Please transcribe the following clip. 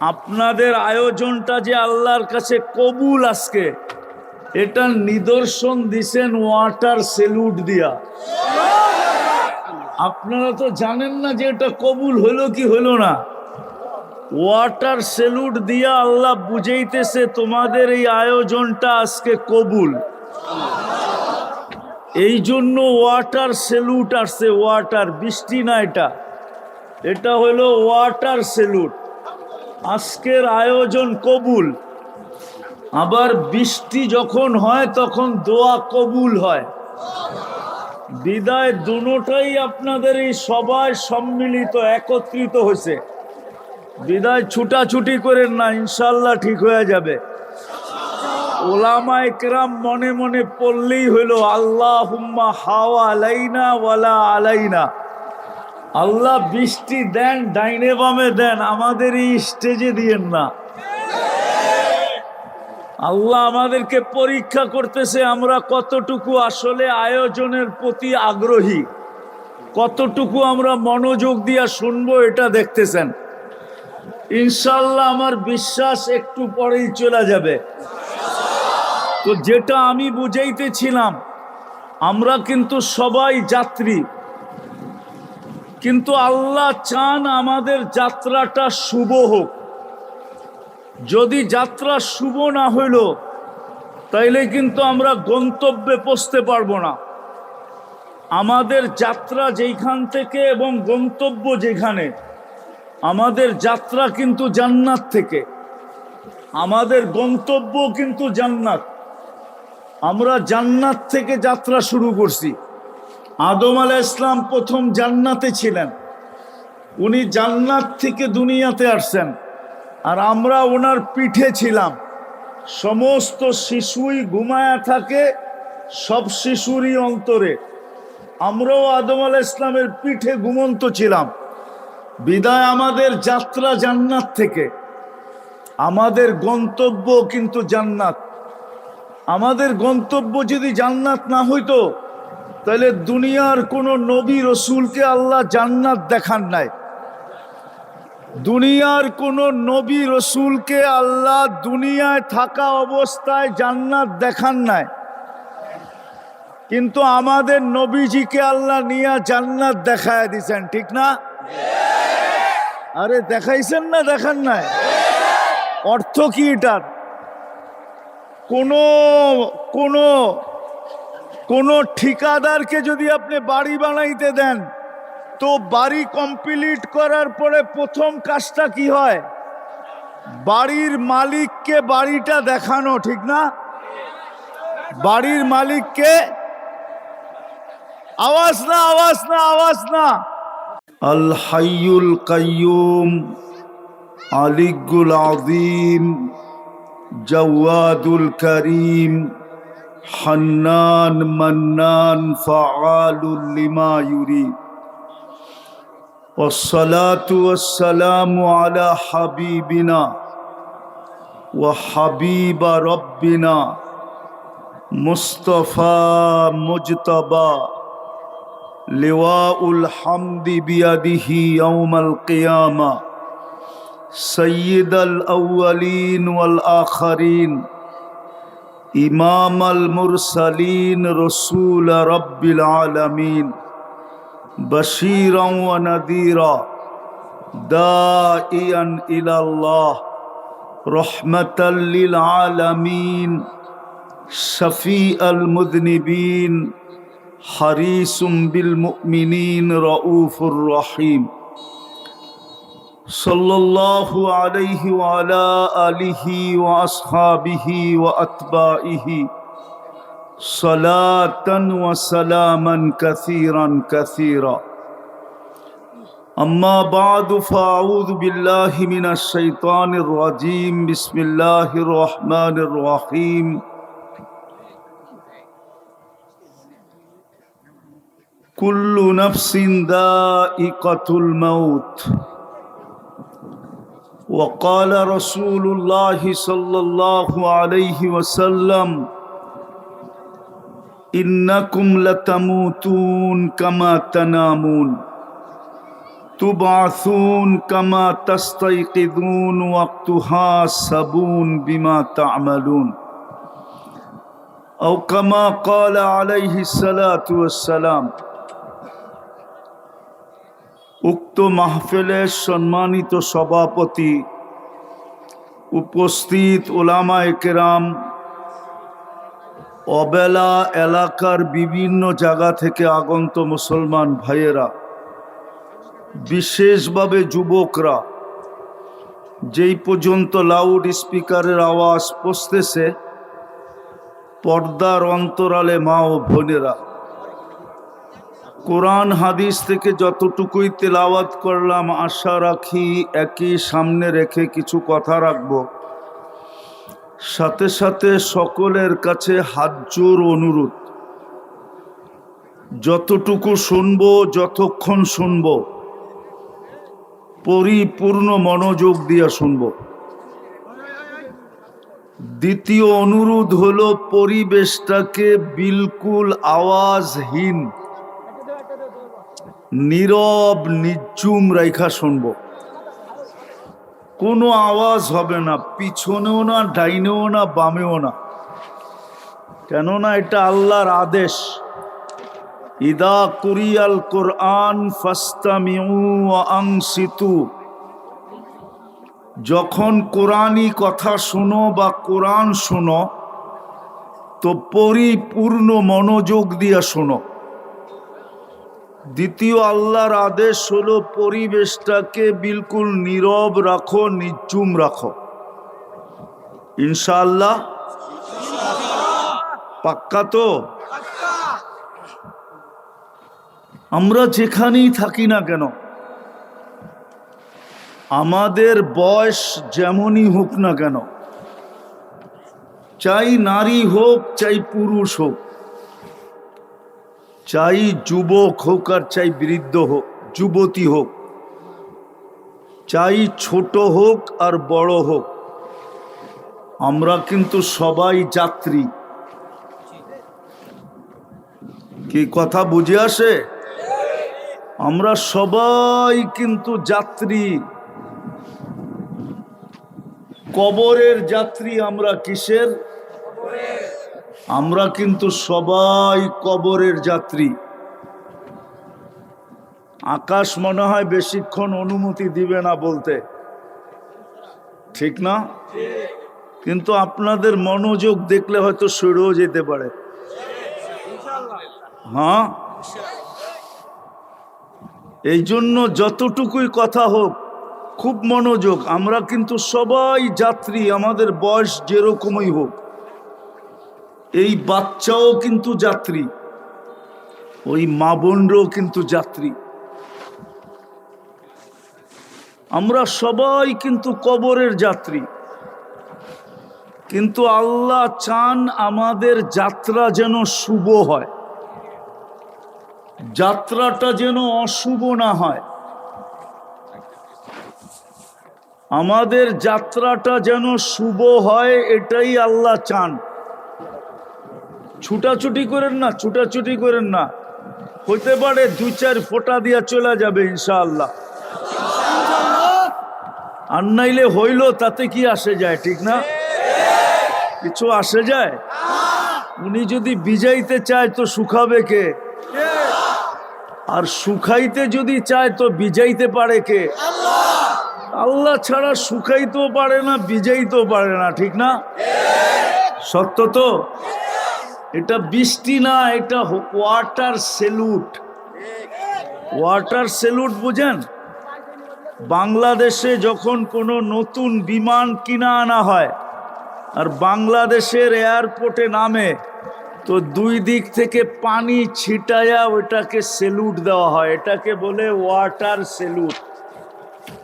আপনাদের আয়োজনটা যে আল্লাহর কাছে কবুল আজকে, এটার নিদর্শন দিছেন ওয়াটার সেলুট দিয়া। আপনারা তো জানেন না যে এটা কবুল হলো কি হলো না। ওয়াটার সেলুট দিয়া আল্লাহ বুঝাইতেছে তোমাদের এই আয়োজনটা আজকে কবুল। এই জন্য ওয়াটার সেলুট আসছে। ওয়াটার, বৃষ্টি না, এটা হলো ওয়াটার সেলুট। আজকের আয়োজন কবুল। আবার বৃষ্টি যখন হয় তখন দোয়া কবুল হয়। বিদায় দুটোটাই আপনাদের এই সবাই সম্মিলিত একত্রিত হয়েছে। বিদায় ছুটাছুটি করেন না, ইনশাল্লাহ ঠিক হয়ে যাবে। ওলামায়ে কেরাম মনে মনে পড়লেই হইল আল্লাহুম্মা হাওয়া আলাইনা ওয়ালা আলাইনা। আল্লাহ বৃষ্টি দেন, ডাইনে বামে দেন, আমাদের এই স্টেজে দিয়েন না। আল্লাহ আমাদেরকে পরীক্ষা করতেছে আমরা কতটুকু আসলে আয়োজনের প্রতি আগ্রহী, কতটুকু আমরা মনোযোগ দিয়া শুনবো, এটা দেখতেছেন। ইনশাল্লাহ আমার বিশ্বাস একটু পরেই চলে যাবে। তো যেটা আমি বুঝাইতেছিলাম, আমরা কিন্তু সবাই যাত্রী, কিন্তু আল্লাহ চান আমাদের যাত্রাটা শুভ হোক। যদি যাত্রা শুভ না হইল তাইলে কিন্তু আমরা গন্তব্যে পৌঁছতে পারবো না। আমাদের যাত্রা যেখান থেকে এবং গন্তব্য যেখানে, আমাদের যাত্রা কিন্তু জান্নাত থেকে, আমাদের গন্তব্য কিন্তু জান্নাত। আমরা জান্নাত থেকে যাত্রা শুরু করছি। আদম আলাইহিস সালাম প্রথম জান্নাতে ছিলেন, উনি জান্নাত থেকে দুনিয়াতে আসছেন, আর আমরা ওনার পিঠে ছিলাম। সমস্ত শিশুই ঘুমায়া থাকে, সব শিশুরই অন্তরে। আমরাও আদম আলাইহিস সালামের পিঠে ঘুমন্ত ছিলাম। বিদায় আমাদের যাত্রা জান্নাত থেকে, আমাদের গন্তব্য কিন্তু জান্নাত। আমাদের গন্তব্য যদি জান্নাত না হইতো তাহলে দুনিয়ার কোনো নবী রসুলকে আল্লাহ জান্নাত দেখান নাই। দুনিয়ার কোন নবী রসুলকে আল্লাহ দুনিয়ায় থাকা অবস্থায় জান্নাত দেখান নাই, কিন্তু আমাদের নবীজিকে আল্লাহ নিয়ে জান্নাত দেখায় দিছেন, ঠিক না? আরে দেখাইছেন না, দেখান নাই? অর্থ কি এটার? কোন ঠিকাদারকে যদি আপনি বাড়ি বানাইতে দেন, তো বাড়ি কমপ্লিট করার পরে প্রথম কাজটা কি হয়? বাড়ির মালিককে বাড়িটা দেখানো, ঠিক না? বাড়ির মালিককে, আওয়াজ না, আওয়াজ না, আওয়াজ না। আল হাইয়ুল কাইয়ুম আলিগুল আযীম জাওয়াদুল করিম হান্নান মান্নান ফাআলুল লিমা ইউরিদ। والصلاة والسلام على حبيبنا وحبيب ربنا مصطفى مجتبى لواء الحمد بيده يوم القيامة سيد الأولين والآخرين إمام المرسلين رسول رب العالمين بشيرا ونذيرا داعيا إلى الله رحمة للعالمين شفيع المذنبين حريص بالمؤمنين رؤوف رحيم صلى الله عليه وعلى آله وأصحابه وأتباعه صلاة وسلاما كثيرا كثيرا أما بعد فأعوذ بالله من الشيطان الرجيم بسم الله الرحمن الرحيم كل نفس ذائقة الموت وقال رسول الله صلى الله عليه وسلم إنكم لتموتون كما تنامون তুবাসুন কামা তাস্তাইকিদুন ওয়াক্তুহা সাবুন বিমা তা'মালুন আও কামা ক্বালা আলাইহিস সালাতু ওয়াস সালাম। উক্ত মাহফিলের সম্মানিত সভাপতি, উপস্থিত উলামায়ে কেরাম, অবেলা এলাকার বিভিন্ন জায়গা থেকে আগন্ত মুসলমান ভাইয়েরা, বিশেষভাবে যুবকরা, যেই পর্যন্ত লাউড স্পিকারের আওয়াজ পৌঁছতেছে, পর্দার অন্তরালে মা ও বোনেরা, কোরআন হাদিস থেকে যতটুকুই তেলাওয়াত করলাম, আশা রাখি একই সামনে রেখে কিছু কথা রাখব। সাথে সাথে সকলের কাছে হাত জোর অনুরোধ, যতটুকু শুনবো, যতক্ষণ শুনবো, পরিপূর্ণ মনোযোগ দিয়ে শুনবো। দ্বিতীয় অনুরোধ হলো পরিবেশটাকে বিলকুল আওয়াজহীন, নীরব নিঝুম রাইখা শুনবো। কোনো আওয়াজ হবে না, পিছনেও না, ডাইনেও না, বামেও না। কেননা এটা আল্লাহর আদেশ, ইদা কুরিয়াল কোরআন ফাস্তামিউ ওয়া আনসিতু। যখন কোরআনি কথা শোনো বা কোরআন শোনো, তো পরিপূর্ণ মনোযোগ দিয়ে শোনো। দ্বিতীয় আল্লাহর আদেশ হলো পরিবেশটাকে বিলকুল নীরব রাখো, নিঝুম রাখো। ইনশাআল্লাহ পাক্কা তো? আমরা যেখানেই থাকি না কেন, আমাদের বয়স যেমনই হোক না কেন, চাই নারী হোক চাই পুরুষ হোক, চাই যুবক হোক আর চাই বৃদ্ধ হোক, যুবতী হোক, চাই ছোট হোক আর বড় হোক, আমরা কিন্তু সবাই যাত্রী। কি কথা বুঝে আসে? আমরা সবাই কিন্তু যাত্রী, কবরের যাত্রী। আমরা কিসের? আমরা কিন্তু সবাই কবরের যাত্রী। আকাশ মনে হয় বেশিক্ষণ অনুমতি দিবে না বলতে, ঠিক না? কিন্তু আপনাদের মনোযোগ দেখলে হয়তো সরেও যেতে পারে। হ্যাঁ, এই জন্য যতটুকুই কথা হোক খুব মনোযোগ। আমরা কিন্তু সবাই যাত্রী, আমাদের বয়স যেরকমই হোক। এই বাচ্চাও কিন্তু যাত্রী, ওই মা বোনরাও কিন্তু যাত্রী। আমরা সবাই কিন্তু কবরের যাত্রী। কিন্তু আল্লাহ চান আমাদের যাত্রা যেন শুভ হয়, যাত্রাটা যেন অশুভ না হয়। আমাদের যাত্রাটা যেন শুভ হয়, এটাই আল্লাহ চান। ছুটাছুটি করেন না, ছুটাছুটি করেন না। হইতে পারে 2-4 ফোঁটা দিয়া চলে যাবে ইনশাআল্লাহ, আর নাইলে হইল, তাতে কি আসে যায়? ঠিক না? কিছু আসে যায়? উনি যদি ভিজাইতে চায় তো শুকাবে কে? আর শুকাইতে যদি চায় তো ভিজাইতে পারে কে? আল্লাহ ছাড়া শুকাইতেও পারে না, ভিজাইতেও পারে না, ঠিক না? সত্য তো? এটা বৃষ্টি না, এটা ওয়াটার সেলুট। ওয়াটার সেলুট বুঝেন? বাংলাদেশে যখন কোনো নতুন বিমান কিনা আনা হয় আর বাংলাদেশের এয়ারপোর্টে নামে, তো 2 দিক থেকে পানি ছিটায়া ওটাকে সেলুট দেওয়া হয়। এটাকে বলে ওয়াটার সেলুট।